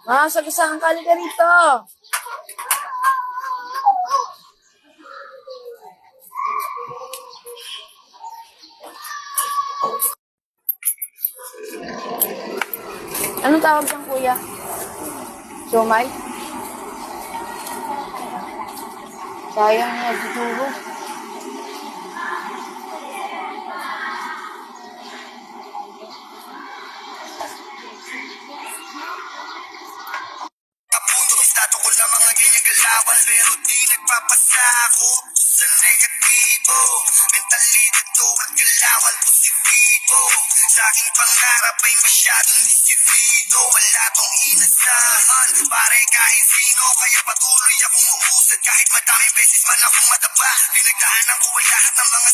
Sagasang kali ka rito. Anong tawag dyan, kuya? Siomay? Sayang nga, tuturo. Estado ko lang mga ganyang galawan pero di nagpapasako sa negatibo. Mentalidad at galawan positibo. Sa aking pangarap ay masyadong disipido. Wala tong inasahan, pare kahit sino. Kaya patuloy akong uusad kahit madaming beses man akong madapa. Pinagdaanan ko ang lahat ng mga